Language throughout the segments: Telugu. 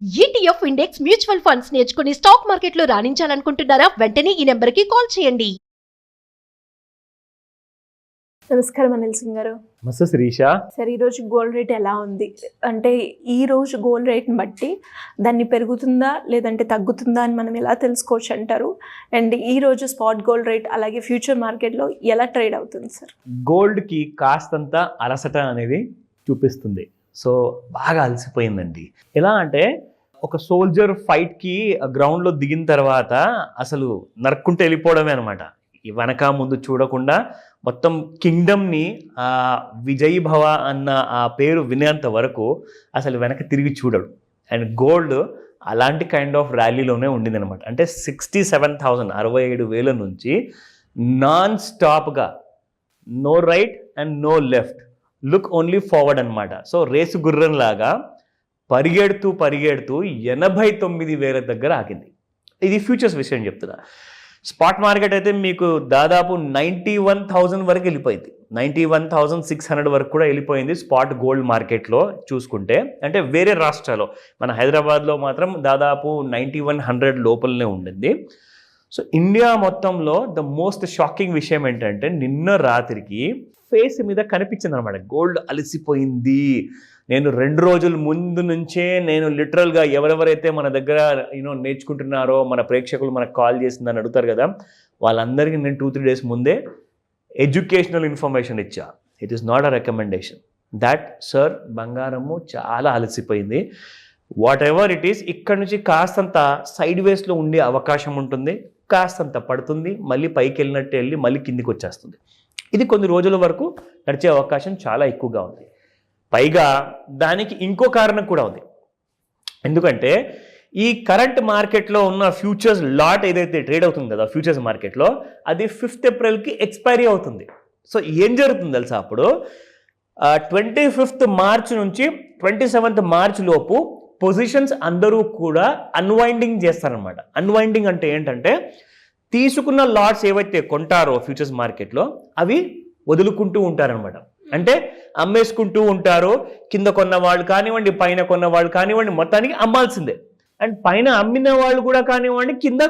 ఈటీఎఫ్ ఇండెక్స్ మ్యూచువల్ ఫండ్స్ నేర్చుకుని స్టాక్ మార్కెట్లో రాణించాలనుకుంటున్నారా? వెంటనే ఈ నెంబర్కి కాల్ చేయండి. నమస్కారం అనిల్ సింగ్ గారు. నమస్తే శిరీష. సరే, ఈరోజు గోల్డ్ రేట్ ఎలా ఉంది? అంటే ఈ రోజు గోల్డ్ రేట్ని బట్టి దాన్ని పెరుగుతుందా లేదంటే తగ్గుతుందా అని మనం ఎలా తెలుసుకోవచ్చు అంటారు? అండ్ ఈ రోజు స్పాట్ గోల్డ్ రేట్ అలాగే ఫ్యూచర్ మార్కెట్లో ఎలా ట్రేడ్ అవుతుంది సార్? గోల్డ్కి కాస్తంత అలసట అనేది చూపిస్తుంది. సో బాగా అలసిపోయిందండి. ఎలా అంటే ఒక సోల్జర్ ఫైట్కి గ్రౌండ్లో దిగిన తర్వాత అసలు నరుక్కుంటూ వెళ్ళిపోవడమే అనమాట. వెనక ముందు చూడకుండా మొత్తం కింగ్డమ్ని విజయ్ భవ అన్న ఆ పేరు వినేంత వరకు అసలు వెనక తిరిగి చూడడు. అండ్ గోల్డ్ అలాంటి కైండ్ ఆఫ్ ర్యాలీలోనే ఉండింది అనమాట. అంటే 67,000 67,000 నుంచి నాన్ స్టాప్గా no right and no left, look only forward అనమాట. సో రేసు గుర్రం లాగా పరిగెడుతూ 89,000 దగ్గర ఆగింది. ఇది ఫ్యూచర్స్ విషయం చెప్తున్నా. స్పాట్ మార్కెట్ అయితే మీకు దాదాపు 91,000 వరకు వెళ్ళిపోయింది. 91,600 వరకు కూడా వెళ్ళిపోయింది స్పాట్ గోల్డ్ మార్కెట్లో చూసుకుంటే. అంటే వేరే రాష్ట్రాల్లో, మన హైదరాబాద్లో మాత్రం దాదాపు 9100 లోపలనే ఉండింది. సో ఇండియా మొత్తంలో ద మోస్ట్ షాకింగ్ విషయం ఏంటంటే నిన్న రాత్రికి ఫేస్ మీద కనిపించింది అనమాట, గోల్డ్ అలసిపోయింది. నేను 2 రోజుల ముందు నుంచే నేను లిటరల్గా ఎవరెవరైతే మన దగ్గర నేర్చుకుంటున్నారో మన ప్రేక్షకులు మనకు కాల్ చేసిందని అడుగుతారు కదా, వాళ్ళందరికీ నేను 2-3 డేస్ ముందే ఎడ్యుకేషనల్ ఇన్ఫర్మేషన్ ఇచ్చా. It is not a recommendation that sir బంగారము చాలా అలసిపోయింది, వాట్ ఎవర్ ఇట్ ఈస్, ఇక్కడ నుంచి కాస్తంత సైడ్ వేస్లో ఉండే అవకాశం ఉంటుంది, కాస్తంత పడుతుంది, మళ్ళీ పైకి వెళ్ళినట్టు వెళ్ళి మళ్ళీ కిందికి వచ్చేస్తుంది. ఇది కొన్ని రోజుల వరకు నడిచే అవకాశం చాలా ఎక్కువగా ఉంది. పైగా దానికి ఇంకో కారణం కూడా ఉంది. ఎందుకంటే ఈ కరెంట్ మార్కెట్లో ఉన్న ఫ్యూచర్స్ లాట్ ఏదైతే ట్రేడ్ అవుతుంది కదా ఫ్యూచర్స్ మార్కెట్లో, అది 5th ఏప్రిల్కి ఎక్స్పైరీ అవుతుంది. సో ఏం జరుగుతుంది తెలుసా, అప్పుడు 25th మార్చ్ నుంచి 27th మార్చ్ లోపు పొజిషన్స్ అందరూ కూడా అన్వైండింగ్ చేస్తారనమాట. అన్వైండింగ్ అంటే ఏంటంటే తీసుకున్న లాట్స్ ఏవైతే కొంటారో ఫ్యూచర్స్ మార్కెట్లో అవి వదులుకుంటూ ఉంటారనమాట. అంటే అమ్మేసుకుంటూ ఉంటారు. కింద కొన్న వాళ్ళు కానివ్వండి, పైన కొన్న వాళ్ళు కానివ్వండి, మొత్తానికి అమ్మాల్సిందే. అండ్ పైన అమ్మిన వాళ్ళు కూడా కానివ్వండి, కింద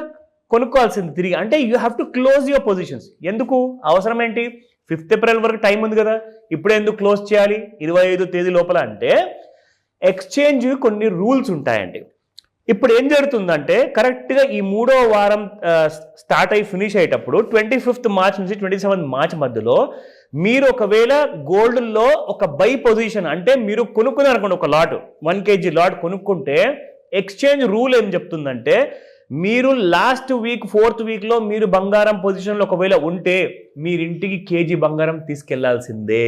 కొనుక్కోవాల్సింది తిరిగి. అంటే you have to close your positions. ఎందుకు అవసరం ఏంటి? 5th ఏప్రిల్ వరకు టైం ఉంది కదా, ఇప్పుడే ఎందుకు క్లోజ్ చేయాలి 25వ తేదీ లోపల? అంటే ఎక్స్చేంజ్ కొన్ని రూల్స్ ఉంటాయండి. ఇప్పుడు ఏం జరుగుతుందంటే కరెక్ట్గా ఈ 3వ వారం స్టార్ట్ అయ్యి ఫినిష్ అయ్యేటప్పుడు 25th మార్చ్ నుంచి 27th మార్చ్ మధ్యలో మీరు ఒకవేళ గోల్డ్లో ఒక బై పొజిషన్, అంటే మీరు కొనుక్కున్నారు అనుకోండి, ఒక లాట్ 1 kg లాట్ కొనుక్కుంటే ఎక్స్చేంజ్ రూల్ ఏం చెప్తుందంటే మీరు లాస్ట్ వీక్ 4th వీక్లో మీరు బంగారం పొజిషన్లో ఒకవేళ ఉంటే మీరింటికి కేజీ బంగారం తీసుకెళ్లాల్సిందే.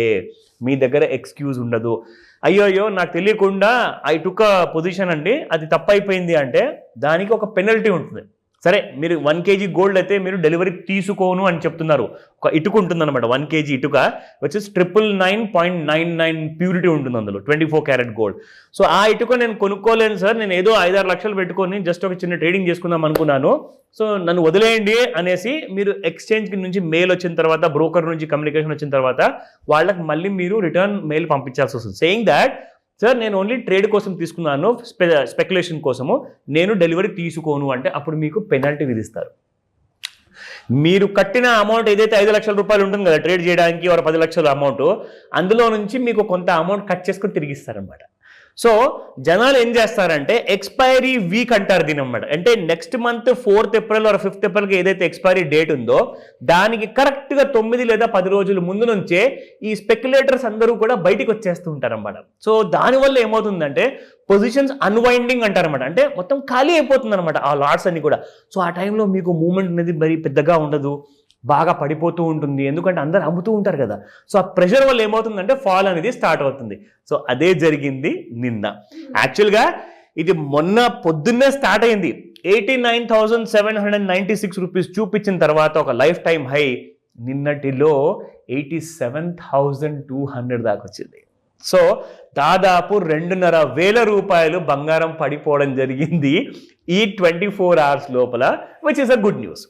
మీ దగ్గర ఎక్స్క్యూజ్ ఉండదు. అయ్యో నాకు తెలియకుండా ఐ టుక్ పొజిషన్ అండి, అది తప్పైపోయింది అంటే దానికి ఒక పెనల్టీ ఉంటుంది. సరే, మీరు 1 kg గోల్డ్ అయితే మీరు డెలివరీ తీసుకోను అని చెప్తున్నారు. ఒక ఇటుక ఉంటుంది అనమాట, 1 kg ఇటుక వచ్చి 999.99 ప్యూరిటీ ఉంటుంది అందులో, 24 క్యారెట్ గోల్డ్. సో ఆ ఇటుక నేను కొనుక్కోలేను సార్, నేను ఏదో 5-6 లక్షలు పెట్టుకొని జస్ట్ ఒక చిన్న ట్రేడింగ్ చేసుకుందాం అనుకున్నాను, సో నన్ను వదిలేయండి అనేసి మీరు ఎక్స్చేంజ్ నుంచి మెయిల్ వచ్చిన తర్వాత, బ్రోకర్ నుంచి కమ్యూనికేషన్ వచ్చిన తర్వాత వాళ్ళకి మళ్ళీ మీరు రిటర్న్ మెయిల్ పంపించాల్సి వస్తుంది, సేయింగ్ దాట్ సార్ నేను ఓన్లీ ట్రేడ్ కోసం తీసుకున్నాను, స్పెక్యులేషన్ కోసము, నేను డెలివరీ తీసుకోను అంటే అప్పుడు మీకు పెనాల్టీ విధిస్తారు. మీరు కట్టిన అమౌంట్ ఏదైతే 5 లక్షల రూపాయలు ఉంటుంది కదా ట్రేడ్ చేయడానికి, ఒక 10 లక్షల అమౌంట్, అందులో నుంచి మీకు కొంత అమౌంట్ కట్ చేసుకొని తిరిగిస్తారనమాట. సో జనాలు ఏం చేస్తారంటే ఎక్స్పైరీ వీక్ అంటారు దీని అనమాట. అంటే next month 4th April are 5th ఏప్రిల్కి ఏదైతే ఎక్స్పైరీ డేట్ ఉందో దానికి కరెక్ట్గా 9 లేదా 10 రోజుల ముందు నుంచే ఈ స్పెక్యులేటర్స్ అందరూ కూడా బయటికి వచ్చేస్తూ ఉంటారన్నమాట. సో దానివల్ల ఏమవుతుందంటే పొజిషన్స్ అన్వైండింగ్ అంటారనమాట. అంటే మొత్తం ఖాళీ అయిపోతుంది అనమాట ఆ లాట్స్ అన్ని కూడా. సో ఆ టైంలో మీకు మూమెంట్ అనేది మరి పెద్దగా ఉండదు, బాగా పడిపోతూ ఉంటుంది, ఎందుకంటే అందరు అమ్ముతూ ఉంటారు కదా. సో ఆ ప్రెషర్ వల్ల ఏమవుతుందంటే ఫాల్ అనేది స్టార్ట్ అవుతుంది. సో అదే జరిగింది నిన్న. యాక్చువల్గా ఇది మొన్న పొద్దున్నే స్టార్ట్ అయింది, 89,796 రూపీస్ చూపించిన తర్వాత ఒక లైఫ్ టైం హై నిన్నటిలో 87,200 దాకా వచ్చింది. సో దాదాపు 2,500 రూపాయలు బంగారం పడిపోవడం జరిగింది ఈ 24 hours లోపల, which is a good news.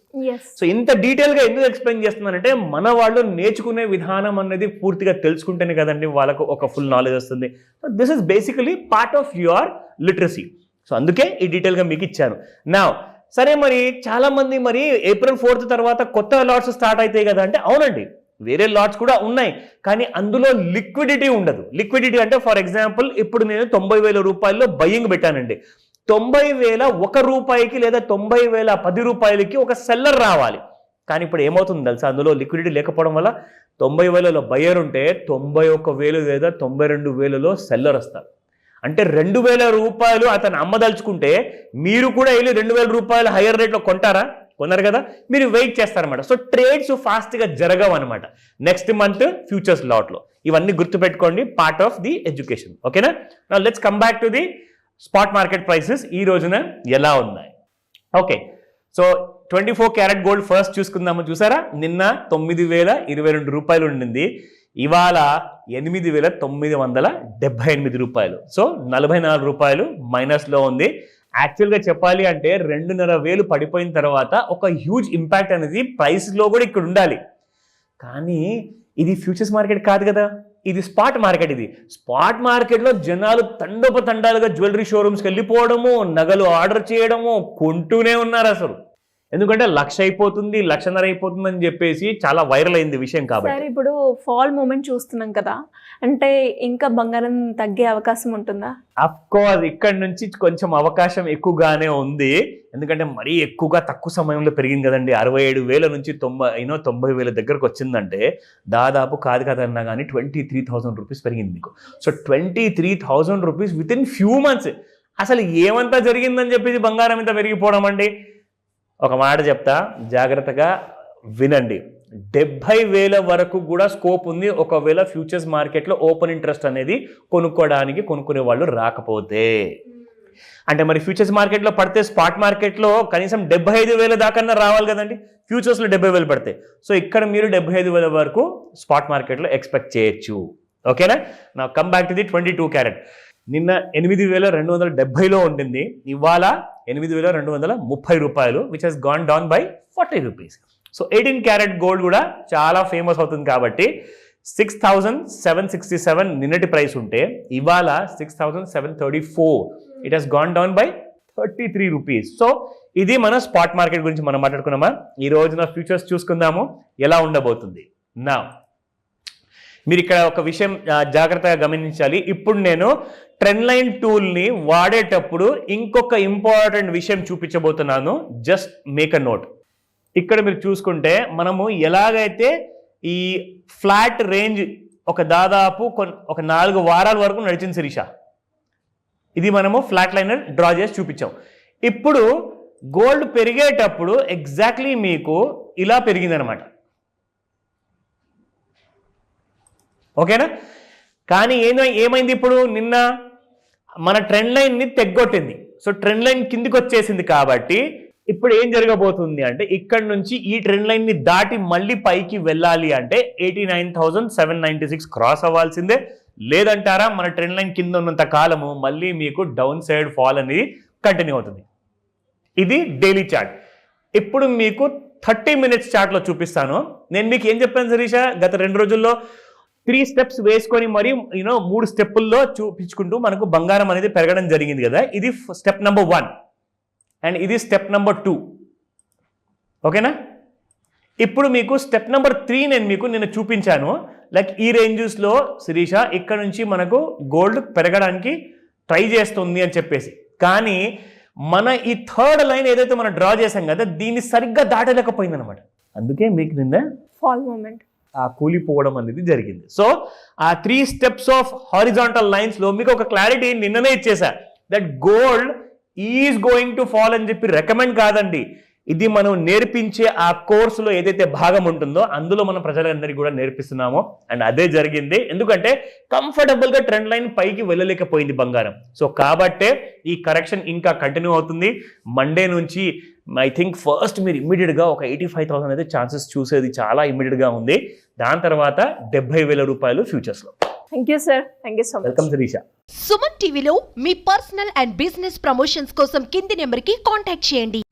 So ఇంత డీటెయిల్గా ఎందుకు ఎక్స్ప్లెయిన్ చేస్తున్నానంటే మన వాళ్ళు నేర్చుకునే విధానం అనేది పూర్తిగా తెలుసుకుంటేనే కదండి వాళ్ళకు ఒక ఫుల్ నాలెడ్జ్ వస్తుంది. So this is basically part of your literacy. So అందుకే ఈ డీటెయిల్గా మీకు ఇచ్చాను. నా సరే, మరి చాలామంది మరి April 4th తర్వాత కొత్త లాట్స్ స్టార్ట్ అవుతాయి కదా అంటే, అవునండి వేరే లాట్స్ కూడా ఉన్నాయి, కానీ అందులో లిక్విడిటీ ఉండదు. లిక్విడిటీ అంటే ఫర్ ఎగ్జాంపుల్ ఇప్పుడు నేను 90,000 రూపాయల్లో బయ్యింగ్ పెట్టానండి. 90,000 ₹1 లేదా 90,000 ₹10 ఒక సెల్లర్ రావాలి. కానీ ఇప్పుడు ఏమవుతుంది తెలుసా, అందులో లిక్విడిటీ లేకపోవడం వల్ల 90,000లో బయ్యర్ ఉంటే 91,000 లేదా 92,000లో సెల్లర్ వస్తారు. అంటే 2,000 రూపాయలు అతను అమ్మదలుచుకుంటే మీరు కూడా వెళ్ళి 2,000 రూపాయలు హయ్యర్ రేట్లో కొంటారా? కొన్నారు కదా, మీరు వెయిట్ చేస్తారన్నమాట. సో ట్రేడ్స్ ఫాస్ట్గా జరగవు అనమాట నెక్స్ట్ మంత్ ఫ్యూచర్స్ లాట్లో. ఇవన్నీ గుర్తుపెట్టుకోండి, పార్ట్ ఆఫ్ ది ఎడ్యుకేషన్. ఓకేనా? Now let's come back to the spot market prices ఈ రోజున ఎలా ఉన్నాయి. Okay, so 24 carat gold first చూసుకుందాము. చూసారా, నిన్న 9,022 రూపాయలు ఉండింది, ఇవాళ 8,978 రూపాయలు. సో 44 రూపాయలు మైనస్లో ఉంది. యాక్చువల్గా చెప్పాలి అంటే 2,500 పడిపోయిన తర్వాత ఒక హ్యూజ్ ఇంపాక్ట్ అనేది ప్రైస్లో కూడా ఇక్కడ ఉండాలి. కానీ ఇది ఫ్యూచర్స్ మార్కెట్ కాదు కదా, ఇది స్పాట్ మార్కెట్. ఇది స్పాట్ మార్కెట్లో జనాలు తండోపతండాలుగా జ్యువెలరీ షోరూమ్స్కి వెళ్ళిపోవడము, నగలు ఆర్డర్ చేయడము, కొంటూనే ఉన్నారు అసలు. ఎందుకంటే 1,00,000 అయిపోతుంది, 1,50,000 అయిపోతుంది అని చెప్పేసి చాలా వైరల్ అయింది విషయం. కాబట్టి సార్ ఇప్పుడు ఫాల్ మూమెంట్ చూస్తున్నాం కదా, అంటే ఇంకా బంగారం తగ్గే అవకాశం ఉంటుందా? అఫ్ కోర్స్ ఇక్కడ నుంచి కొంచెం అవకాశం ఎక్కువగానే ఉంది. ఎందుకంటే మరీ ఎక్కువగా తక్కువ సమయంలో పెరిగింది కదండి. 67,000 నుంచి 90,000 దగ్గరకు వచ్చిందంటే దాదాపు కాదు కదన్నా కానీ 23,000 రూపీస్ పెరిగింది మీకు. So 23,000 rupees with in few months. అసలు ఏమంతా జరిగిందని చెప్పేసి బంగారం ఇంత పెరిగిపోవడం అండి. ఒక మాట చెప్తా, జాగ్రత్తగా వినండి. 70,000 వరకు కూడా స్కోప్ ఉంది ఒకవేళ ఫ్యూచర్స్ మార్కెట్లో ఓపెన్ ఇంట్రెస్ట్ అనేది కొనుక్కునే వాళ్ళు రాకపోతే. అంటే మరి ఫ్యూచర్స్ మార్కెట్లో పడితే స్పాట్ మార్కెట్లో కనీసం 75,000 దాకా రావాలి కదండి, ఫ్యూచర్స్లో 70,000 పడతాయి. సో ఇక్కడ మీరు 75,000 వరకు స్పాట్ మార్కెట్లో ఎక్స్పెక్ట్ చేయొచ్చు. ఓకేనా? నా come back to the 22 carat. నిన్న 8,270లో ఉంటుంది, ఇవాళ 8,230 రూపాయలు, which has gone down by 40 rupees. So 18 carat gold కూడా చాలా ఫేమస్ అవుతుంది కాబట్టి 6,767 నిన్నటి ప్రైస్ ఉంటే ఇవాళ 6,734. It has gone down by 33 rupees. So ఇది మన స్పాట్ మార్కెట్ గురించి మనం మాట్లాడుకున్నామా. ఈ రోజున ఫ్యూచర్స్ చూసుకుందాము ఎలా ఉండబోతుంది. నా మీరు ఇక్కడ ఒక విషయం జాగ్రత్తగా గమనించాలి. ఇప్పుడు నేను ట్రెండ్ లైన్ టూల్ని వాడేటప్పుడు ఇంకొక ఇంపార్టెంట్ విషయం చూపించబోతున్నాను. Just make a note. ఇక్కడ మీరు చూసుకుంటే మనము ఎలాగైతే ఈ ఫ్లాట్ రేంజ్ దాదాపు ఒక 4 వారాల వరకు నడిచింది శిరీష, ఇది మనము ఫ్లాట్ లైనర్ డ్రా చేసి చూపించాం. ఇప్పుడు గోల్డ్ పెరిగేటప్పుడు ఎగ్జాక్ట్లీ మీకు ఇలా పెరిగిందనమాట. ఓకేనా? కానీ ఏమైంది, ఇప్పుడు నిన్న మన ట్రెండ్ లైన్ని తెగ్గొట్టింది. సో ట్రెండ్ లైన్ కిందికి వచ్చేసింది కాబట్టి ఇప్పుడు ఏం జరగబోతుంది అంటే ఇక్కడ నుంచి ఈ ట్రెండ్ లైన్ని దాటి మళ్ళీ పైకి వెళ్ళాలి అంటే 89,796 క్రాస్ అవ్వాల్సిందే. లేదంటారా, మన ట్రెండ్ లైన్ కింద ఉన్నంత కాలము మళ్ళీ మీకు డౌన్ సైడ్ ఫాల్ అనేది కంటిన్యూ అవుతుంది. ఇది డైలీ చార్ట్. ఇప్పుడు మీకు 30 minutes చార్ట్లో చూపిస్తాను. నేను మీకు ఏం చెప్పాను శిరీష, గత 2 రోజుల్లో 3 steps వేసుకొని మరి 3 స్టెప్పుల్లో చూపించుకుంటూ మనకు బంగారం అనేది పెరగడం జరిగింది కదా. ఇది స్టెప్ నెంబర్ 1 అండ్ ఇది స్టెప్ నెంబర్ 2. ఓకేనా? ఇప్పుడు మీకు స్టెప్ నెంబర్ 3 నేను మీకు నిన్న చూపించాను. లైక్ ఈ రేంజెస్లో శిరీష ఇక్కడ నుంచి మనకు గోల్డ్ పెరగడానికి ట్రై చేస్తుంది అని చెప్పేసి. కానీ మన ఈ థర్డ్ లైన్ ఏదైతే మనం డ్రా చేసాం కదా, దీన్ని సరిగ్గా దాటలేకపోయింది అనమాట. అందుకే మీకు నిన్న ఫాల్ మూమెంట్ కూలిపోవడం అనేది జరిగింది. సో ఆ 3 steps ఆఫ్ హారిజాంటల్ లైన్స్ లో మీకు ఒక క్లారిటీ నిన్ననే ఇచ్చేసా. That gold is going to fall అని చెప్పి రికమెండ్ కాదండి. ఇది మనం నేర్పించే ఆ కోర్సులో ఏదైతే భాగం ఉంటుందో అందులో మనం ప్రజలందరికీ కూడా నేర్పిస్తున్నామో. అండ్ అదే జరిగింది. ఎందుకంటే కంఫర్టబుల్ గా ట్రెండ్ లైన్ పైకి వెళ్ళలేకపోయింది బంగారం. సో కాబట్టే ఈ కరెక్షన్ ఇంకా కంటిన్యూ అవుతుంది. మండే నుంచి ఐ థింక్ ఫస్ట్ మీరు ఇమ్మీడియట్గా ఒక 85,000 అయితే ఛాన్సెస్ చూసేది చాలా ఇమ్మీడియట్గా ఉంది. దాని తర్వాత 70,000 రూపాయలు ఫ్యూచర్స్లో. Thank you sir, thank you so much. Welcome Shirisha. Suman టీవీలో మీ పర్సనల్ అండ్ బిజినెస్ ప్రమోషన్స్ కోసం కింది నెంబర్కి కాంటాక్ట్ చేయండి.